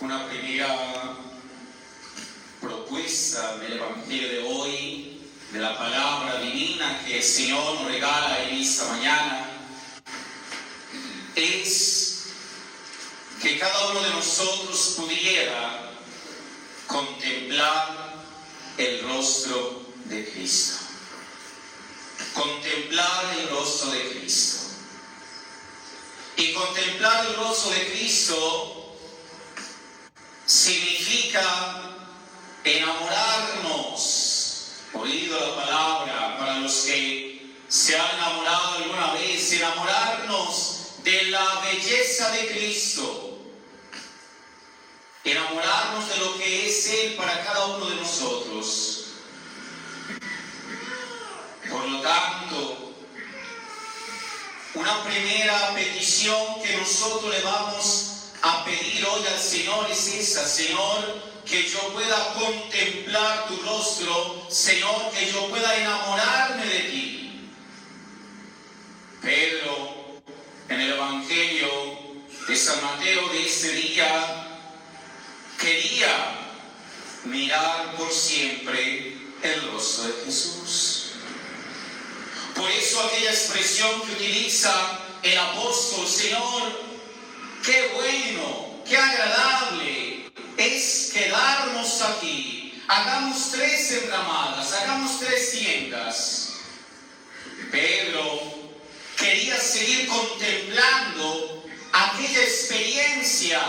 una primera propuesta del Evangelio de hoy, de la palabra divina que el Señor nos regala en esta mañana, es que cada uno de nosotros pudiera contemplar el rostro de Cristo. Contemplar el rostro de Cristo. Y contemplar el rostro de Cristo significa enamorarnos. Oído la palabra, para los que se han enamorado alguna vez, enamorarnos de la belleza de Cristo. Enamorarnos de lo que es Él para cada uno de nosotros. Por lo tanto, una primera petición que nosotros le vamos a pedir hoy al Señor es esta: Señor, que yo pueda contemplar tu rostro, Señor, que yo pueda enamorarme de ti. Pedro, en el Evangelio de San Mateo de este día, quería mirar por siempre el rostro de Jesús. Por eso aquella expresión que utiliza el apóstol: Señor, qué bueno, qué agradable es quedarnos aquí. Hagamos 3 enramadas, hagamos 3 tiendas. Pedro quería seguir contemplando aquella experiencia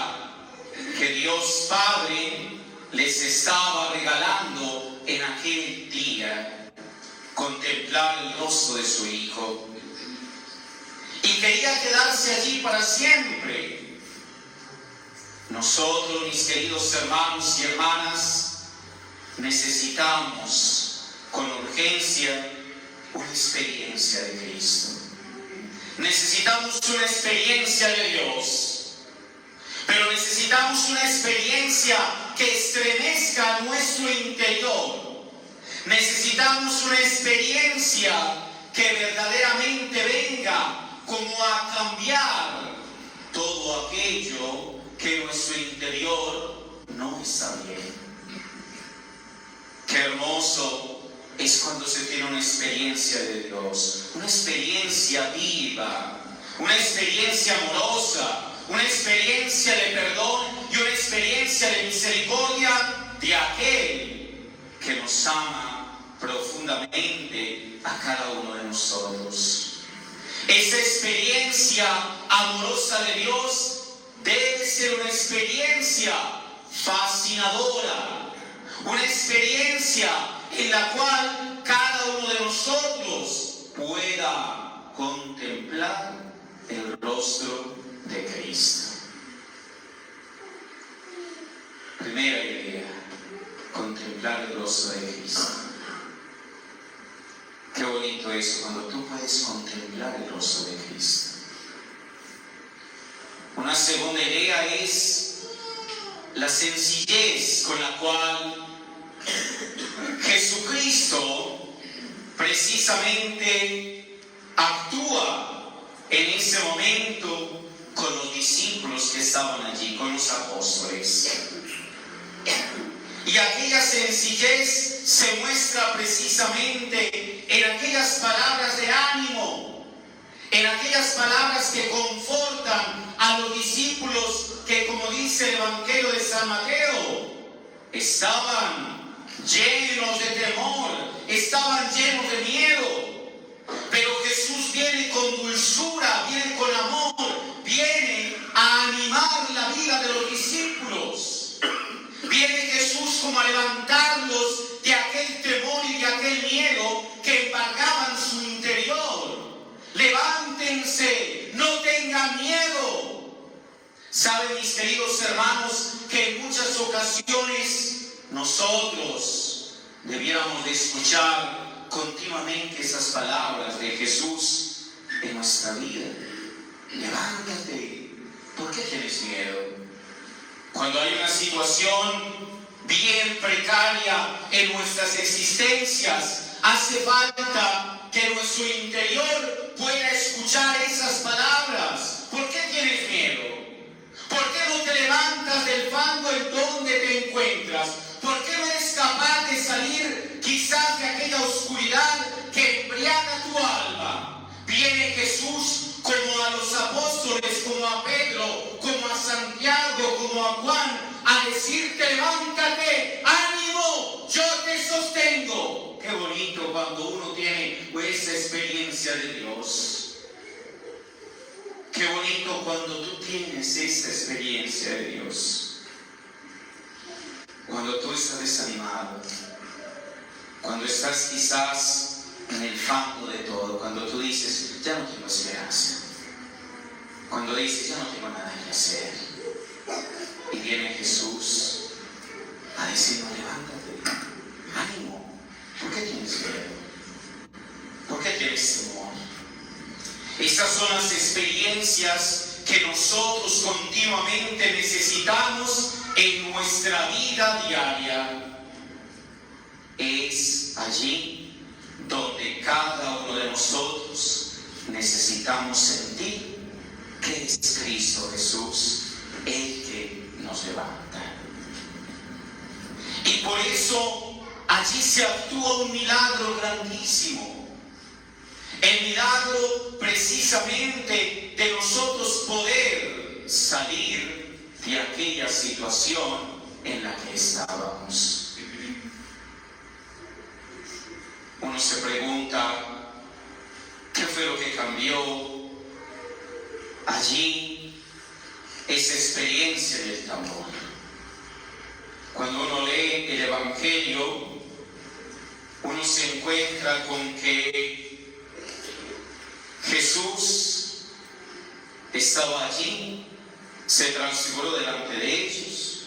que Dios Padre les estaba regalando en aquel día. Contemplar el rostro de su Hijo. Y quería quedarse allí para siempre. Nosotros, mis queridos hermanos y hermanas, necesitamos con urgencia una experiencia de Cristo. Necesitamos una experiencia de Dios. Pero necesitamos una experiencia que estremezca nuestro interior. Necesitamos una experiencia que verdaderamente venga como a cambiar todo aquello que en nuestro interior no está bien. Qué hermoso es cuando se tiene una experiencia de Dios, una experiencia viva, una experiencia amorosa, una experiencia de perdón y una experiencia de misericordia de aquel que nos ama profundamente a cada uno de nosotros. Esa experiencia amorosa de Dios debe ser una experiencia fascinadora, una experiencia en la cual cada uno de nosotros pueda contemplar el rostro de Cristo. Primera idea: contemplar el rostro de Cristo. Qué bonito eso, cuando tú puedes contemplar el rostro de Cristo. Una segunda idea es la sencillez con la cual Jesucristo precisamente actúa en ese momento con los discípulos que estaban allí, con los apóstoles. Y aquella sencillez se muestra precisamente en aquellas palabras de ánimo, en aquellas palabras que confortan a los discípulos que, como dice el Evangelio de San Mateo, estaban llenos de temor, estaban llenos de miedo. Pero Jesús viene con dulzura, viene con amor, viene a animar la vida de los discípulos. Viene Jesús como a levantarlos de aquel temor y de aquel miedo que embargaban su interior. Levántense, no tengan miedo. Saben, mis queridos hermanos, que en muchas ocasiones nosotros debiéramos de escuchar continuamente esas palabras de Jesús en nuestra vida. Levántate, ¿por qué tienes miedo? Cuando hay una situación bien precaria en nuestras existencias, hace falta que nuestro interior pueda escuchar esas palabras. ¿Por qué tienes miedo? ¿Por qué no te levantas del fango decirte, levántate, ánimo, yo te sostengo. Qué bonito cuando uno tiene esa experiencia de Dios. Qué bonito cuando tú tienes esa experiencia de Dios. Cuando tú estás desanimado, cuando estás quizás en el fango de todo, cuando tú dices, ya no tengo esperanza, cuando dices, ya no tengo nada que hacer, y viene Jesús a decirnos, levántate, ánimo, ¿por qué tienes miedo? ¿Por qué tienes temor? Estas son las experiencias que nosotros continuamente necesitamos en nuestra vida diaria. Es allí donde cada uno de nosotros necesitamos sentir que es Cristo Jesús el que nos levanta. Y por eso allí se actúa un milagro grandísimo. El milagro precisamente de nosotros poder salir de aquella situación en la que estábamos. Uno se pregunta, ¿qué fue lo que cambió allí esa experiencia del tambor? Cuando uno lee el Evangelio, uno se encuentra con que Jesús estaba allí, se transfiguró delante de ellos,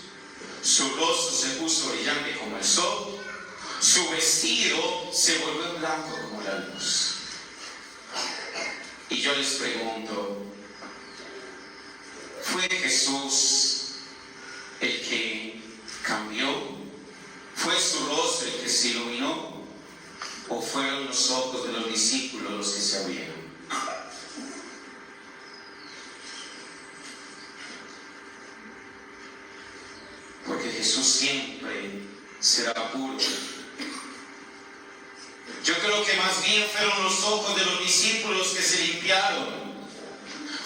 su rostro se puso brillante como el sol, su vestido se volvió blanco como la luz. Y yo les pregunto, ¿fue Jesús el que cambió? ¿Fue su rostro el que se iluminó? ¿O fueron los ojos de los discípulos los que se abrieron? Porque Jesús siempre será puro. Yo creo que más bien fueron los ojos de los discípulos que se limpiaron.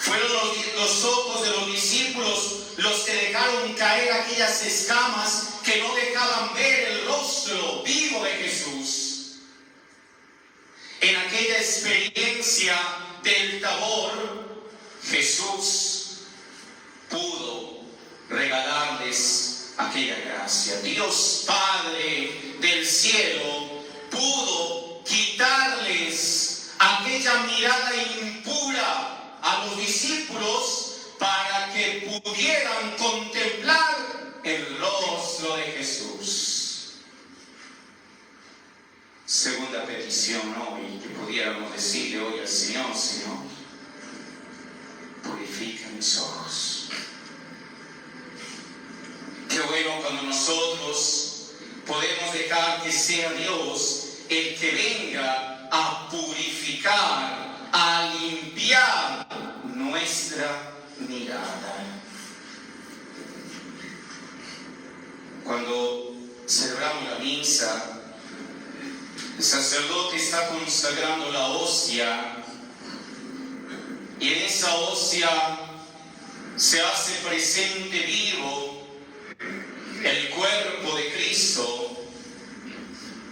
Fueron los ojos de los discípulos los que dejaron caer aquellas escamas que no dejaban ver el rostro vivo de Jesús. En aquella experiencia del Tabor, Jesús pudo regalarles aquella gracia. Dios Padre del cielo pudo quitarles aquella mirada impura a los discípulos para que pudieran contemplar el rostro de Jesús. Segunda petición hoy que pudiéramos decirle hoy al Señor: Señor, purifica mis ojos. Qué bueno cuando nosotros podemos dejar que sea Dios el que venga a purificar, a limpiar nuestra mirada. Cuando celebramos la misa, el sacerdote está consagrando la hostia, y en esa hostia se hace presente vivo el cuerpo de Cristo.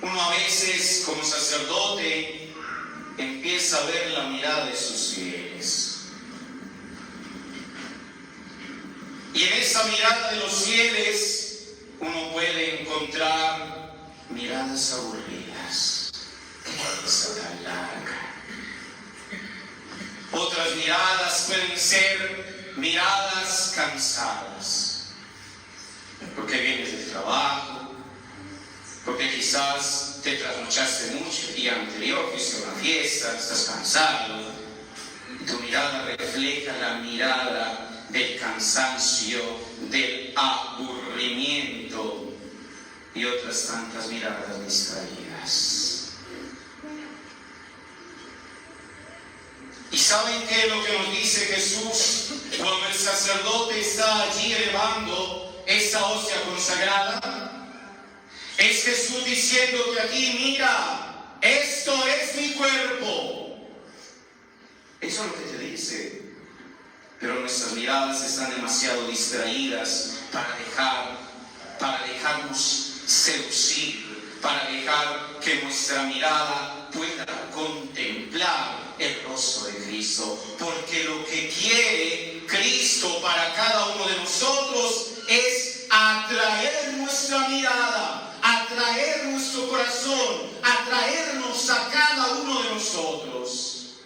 Uno a veces como sacerdote empieza a ver la mirada de sus fieles. Y en esa mirada de los fieles uno puede encontrar miradas aburridas. ¿Qué es tan larga? Otras miradas pueden ser miradas cansadas. Porque vienes del trabajo, porque quizás te trasnochaste mucho el día anterior, fuiste a una fiesta, estás cansado, y tu mirada refleja la mirada del cansancio, del aburrimiento y otras tantas miradas distraídas. ¿Y saben qué es lo que nos dice Jesús cuando el sacerdote está allí elevando esa hostia consagrada? Es Jesús diciéndote aquí: mira, esto es mi cuerpo. Eso es lo que te dice. Pero nuestras miradas están demasiado distraídas para dejar para dejarnos seducir, para dejar que nuestra mirada pueda contemplar el rostro de Cristo, porque lo que quiere Cristo para cada uno de nosotros es atraer nuestra mirada, atraer nuestro corazón, atraernos a cada uno de nosotros.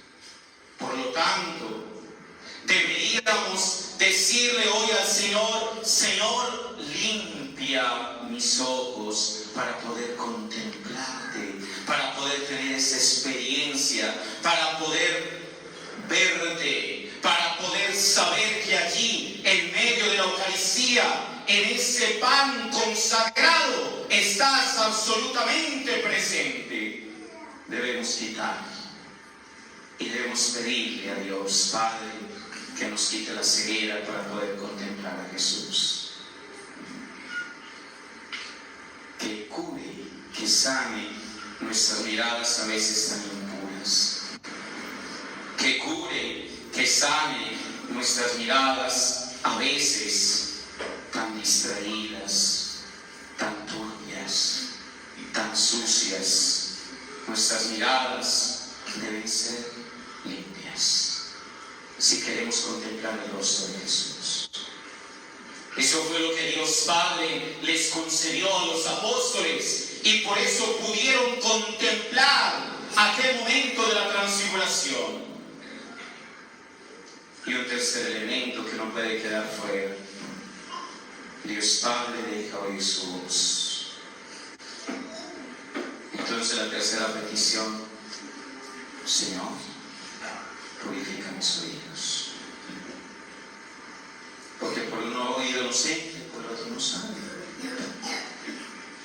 Por lo tanto, deberíamos decirle hoy al Señor: Señor, limpia mis ojos para poder contemplarte, para poder tener esa experiencia, para poder verte, para poder saber que allí, en medio de la Eucaristía, en ese pan consagrado, estás absolutamente presente. Debemos quitar y debemos pedirle a Dios Padre que nos quite la ceguera para poder contemplar a Jesús. Que cure, que sane nuestras miradas a veces tan impuras. Que cure, que sane nuestras miradas a veces tan distraídas, tan turbias, tan sucias. Nuestras miradas deben ser limpias si queremos contemplar el rostro de Jesús. Eso fue lo que Dios Padre les concedió a los apóstoles, y por eso pudieron contemplar aquel momento de la transfiguración. Y un tercer elemento que no puede quedar fuera: Dios Padre deja oír su voz. Entonces la tercera petición: Señor, purifica mis oídos. Porque por uno oído no siente, por el otro no sabe.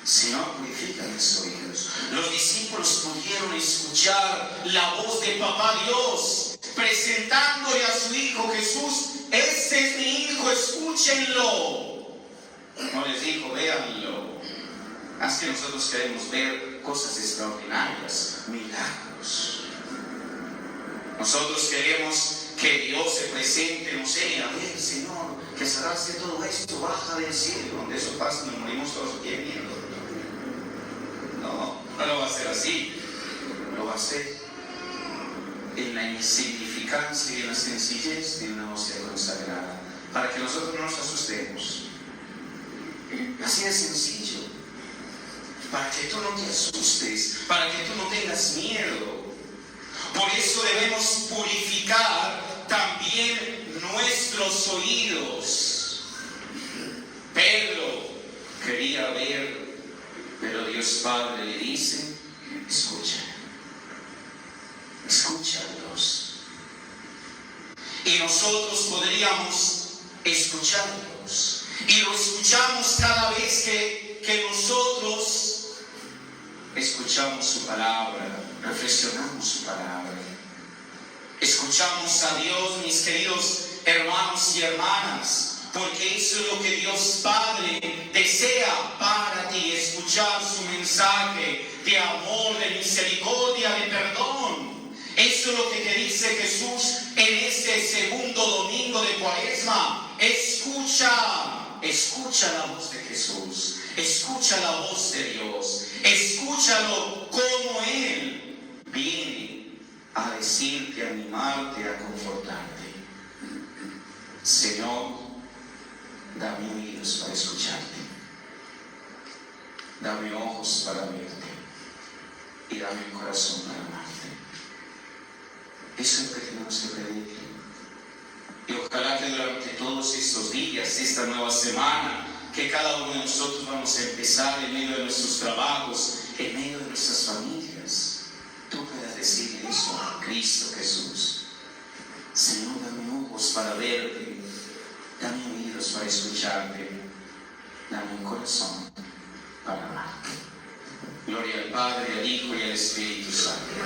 Señor, purifica mis oídos. Los discípulos pudieron escuchar la voz de Papá Dios, presentándole a su Hijo Jesús: este es mi Hijo, escúchenlo. No les dijo: véanlo. Es que nosotros queremos ver cosas extraordinarias, milagros. Nosotros queremos que Dios se presente, no sé, a ver, Señor, que se hace todo esto, baja del cielo. Donde eso pasa, nos morimos todos aquí viendo. No, no lo va a hacer así. Lo va a hacer en la insignificancia y en la sencillez de una hostia consagrada, para que nosotros no nos asustemos. Así de sencillo. Para que tú no te asustes, para que tú no tengas miedo. Por eso debemos purificar también nuestros oídos. Pedro quería ver, pero Dios Padre le dice: escucha, escucha a Dios. Y nosotros podríamos escucharlos. Y lo escuchamos cada vez que nosotros escuchamos su palabra, reflexionamos su palabra. Escuchamos a Dios, mis queridos hermanos y hermanas, porque eso es lo que Dios Padre desea para ti: escuchar su mensaje de amor, de misericordia, de perdón. Eso es lo que te dice Jesús en este segundo domingo de Cuaresma. Escucha la voz de Jesús, escucha la voz de Dios, escúchalo como Él viene a decirte, a animarte, a confortarte. Señor, dame oídos para escucharte, dame ojos para verte y dame un corazón para amarte. Eso es lo que tenemos que pedirle. Y ojalá que durante todos estos días, esta nueva semana, que cada uno de nosotros vamos a empezar en medio de nuestros trabajos, en medio de nuestras familias, tú puedas decirle eso a Cristo Jesús: Señor, dame ojos para verte, dame oídos para escucharte, dame un corazón para amarte. Gloria al Padre, al Hijo y al Espíritu Santo.